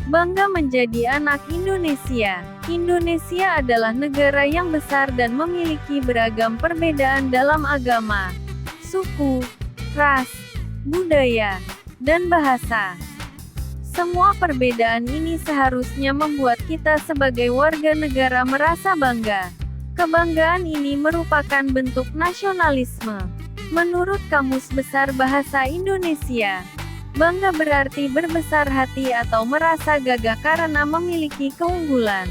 Bangga menjadi anak Indonesia. Indonesia adalah negara yang besar dan memiliki beragam perbedaan dalam agama, suku, ras, budaya, dan bahasa. Semua perbedaan ini seharusnya membuat kita sebagai warga negara merasa bangga. Kebanggaan ini merupakan bentuk nasionalisme. Menurut Kamus Besar Bahasa Indonesia, bangga berarti berbesar hati atau merasa gagah karena memiliki keunggulan.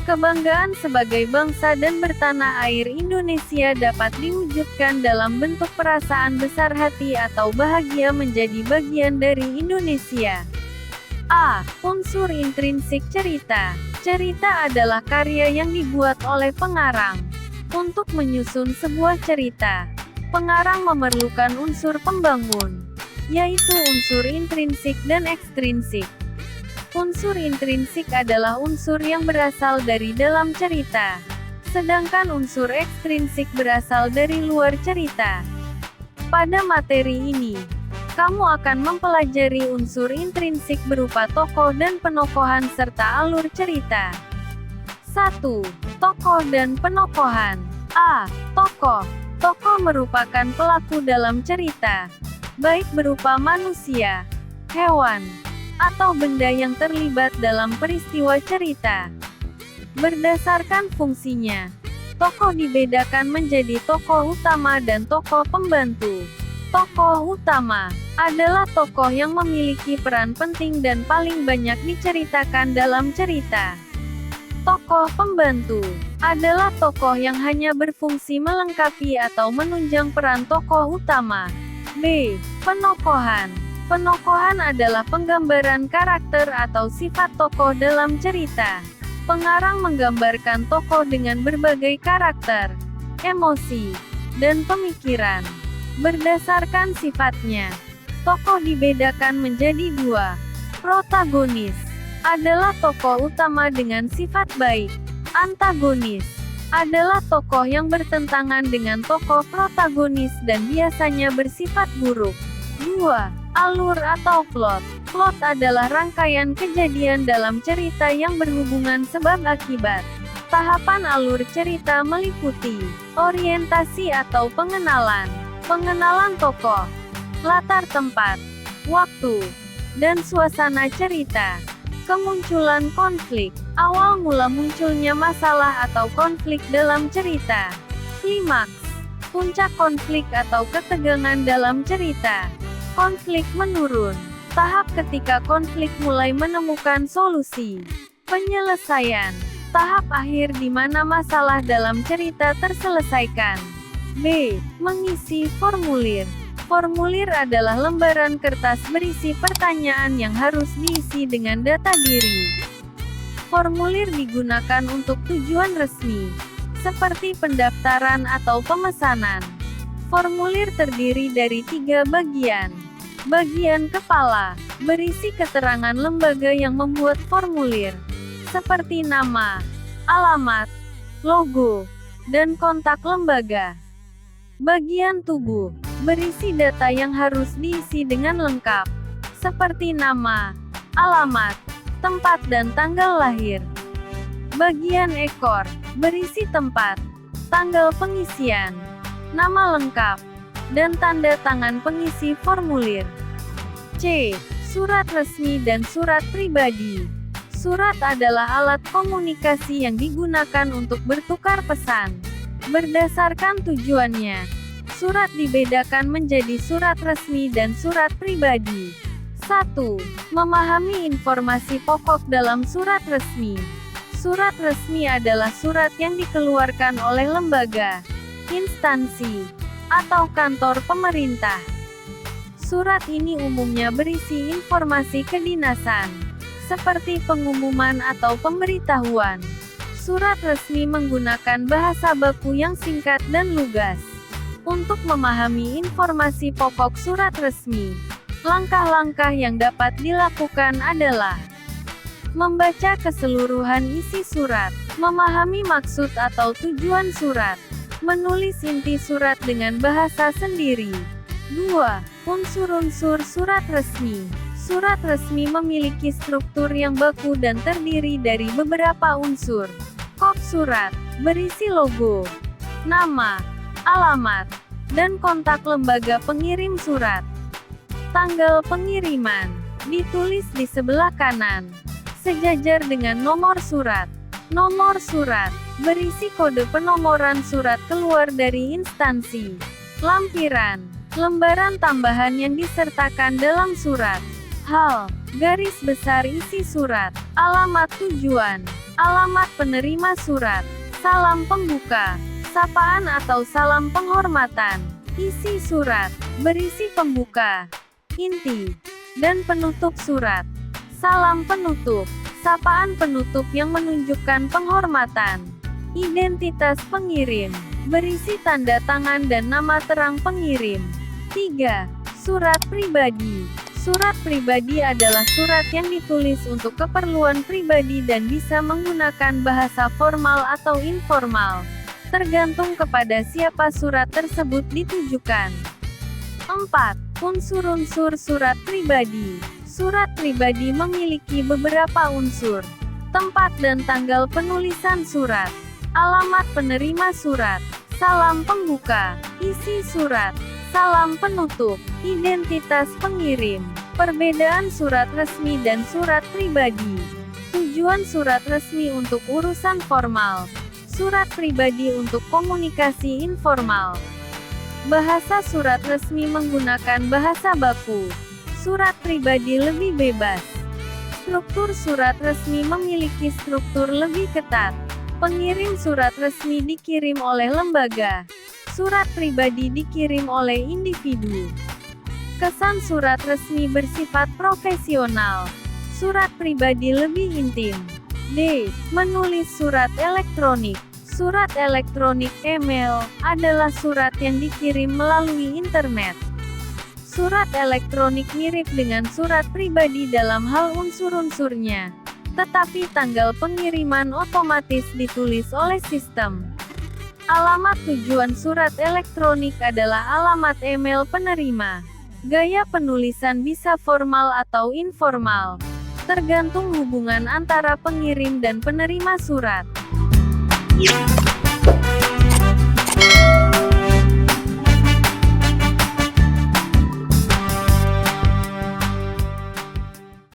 Kebanggaan sebagai bangsa dan bertanah air Indonesia dapat diwujudkan dalam bentuk perasaan besar hati atau bahagia menjadi bagian dari Indonesia. A. Unsur intrinsik cerita. Cerita adalah karya yang dibuat oleh pengarang. Untuk menyusun sebuah cerita, pengarang memerlukan unsur pembangun, yaitu unsur intrinsik dan ekstrinsik. Unsur intrinsik adalah unsur yang berasal dari dalam cerita, sedangkan unsur ekstrinsik berasal dari luar cerita. Pada materi ini, kamu akan mempelajari unsur intrinsik berupa tokoh dan penokohan serta alur cerita. 1. Tokoh dan penokohan. A. Tokoh. Tokoh merupakan pelaku dalam cerita, baik berupa manusia, hewan, atau benda yang terlibat dalam peristiwa cerita. Berdasarkan fungsinya, tokoh dibedakan menjadi tokoh utama dan tokoh pembantu. Tokoh utama adalah tokoh yang memiliki peran penting dan paling banyak diceritakan dalam cerita. Tokoh pembantu adalah tokoh yang hanya berfungsi melengkapi atau menunjang peran tokoh utama. B. Penokohan. Penokohan adalah penggambaran karakter atau sifat tokoh dalam cerita. Pengarang menggambarkan tokoh dengan berbagai karakter, emosi, dan pemikiran. Berdasarkan sifatnya, tokoh dibedakan menjadi 2. Protagonis adalah tokoh utama dengan sifat baik. Antagonis adalah tokoh yang bertentangan dengan tokoh protagonis dan biasanya bersifat buruk. 2. Alur atau plot. Plot adalah rangkaian kejadian dalam cerita yang berhubungan sebab akibat. Tahapan alur cerita meliputi orientasi atau pengenalan, pengenalan tokoh, latar tempat, waktu, dan suasana cerita. Kemunculan konflik. Awal mula munculnya masalah atau konflik dalam cerita. Klimaks. Puncak konflik atau ketegangan dalam cerita. Konflik menurun. Tahap ketika konflik mulai menemukan solusi. Penyelesaian. Tahap akhir di mana masalah dalam cerita terselesaikan. B. Mengisi formulir. Formulir adalah lembaran kertas berisi pertanyaan yang harus diisi dengan data diri. Formulir digunakan untuk tujuan resmi, seperti pendaftaran atau pemesanan. Formulir terdiri dari 3 bagian. Bagian kepala, berisi keterangan lembaga yang membuat formulir, seperti nama, alamat, logo, dan kontak lembaga. Bagian tubuh, berisi data yang harus diisi dengan lengkap, seperti nama, alamat, tempat dan tanggal lahir. Bagian ekor, berisi tempat, tanggal pengisian, nama lengkap, dan tanda tangan pengisi formulir. C. Surat resmi dan surat pribadi. Surat adalah alat komunikasi yang digunakan untuk bertukar pesan. Berdasarkan tujuannya, surat dibedakan menjadi surat resmi dan surat pribadi. 1. Memahami informasi pokok dalam surat resmi. Surat resmi adalah surat yang dikeluarkan oleh lembaga, instansi, atau kantor pemerintah. Surat ini umumnya berisi informasi kedinasan, seperti pengumuman atau pemberitahuan. Surat resmi menggunakan bahasa baku yang singkat dan lugas. Untuk memahami informasi pokok surat resmi, langkah-langkah yang dapat dilakukan adalah membaca keseluruhan isi surat, memahami maksud atau tujuan surat, menulis inti surat dengan bahasa sendiri, 2. Unsur-unsur surat resmi. Surat resmi memiliki struktur yang baku dan terdiri dari beberapa unsur. Kop surat, berisi logo, nama, alamat, dan kontak lembaga pengirim surat. Tanggal pengiriman, ditulis di sebelah kanan, sejajar dengan nomor surat. Nomor surat, berisi kode penomoran surat keluar dari instansi. Lampiran, lembaran tambahan yang disertakan dalam surat. Hal, garis besar isi surat. Alamat tujuan, alamat penerima surat. Salam pembuka, sapaan atau salam penghormatan. Isi surat, berisi pembuka, inti, dan penutup surat. Salam penutup, sapaan penutup yang menunjukkan penghormatan. Identitas pengirim, berisi tanda tangan dan nama terang pengirim. 3. Surat pribadi. Surat pribadi adalah surat yang ditulis untuk keperluan pribadi dan bisa menggunakan bahasa formal atau informal, tergantung kepada siapa surat tersebut ditujukan. 4. Unsur-unsur surat pribadi. Surat pribadi memiliki beberapa unsur: tempat dan tanggal penulisan surat, alamat penerima surat, salam pembuka, isi surat, salam penutup, identitas pengirim. Perbedaan surat resmi dan surat pribadi. Tujuan surat resmi untuk urusan formal, surat pribadi untuk komunikasi informal. Bahasa surat resmi menggunakan bahasa baku. Surat pribadi lebih bebas. Struktur surat resmi memiliki struktur lebih ketat. Pengirim surat resmi dikirim oleh lembaga. Surat pribadi dikirim oleh individu. Kesan surat resmi bersifat profesional. Surat pribadi lebih intim. D. Menulis surat elektronik. Surat elektronik (email) adalah surat yang dikirim melalui internet. Surat elektronik mirip dengan surat pribadi dalam hal unsur-unsurnya, tetapi tanggal pengiriman otomatis ditulis oleh sistem. Alamat tujuan surat elektronik adalah alamat email penerima. Gaya penulisan bisa formal atau informal, tergantung hubungan antara pengirim dan penerima surat.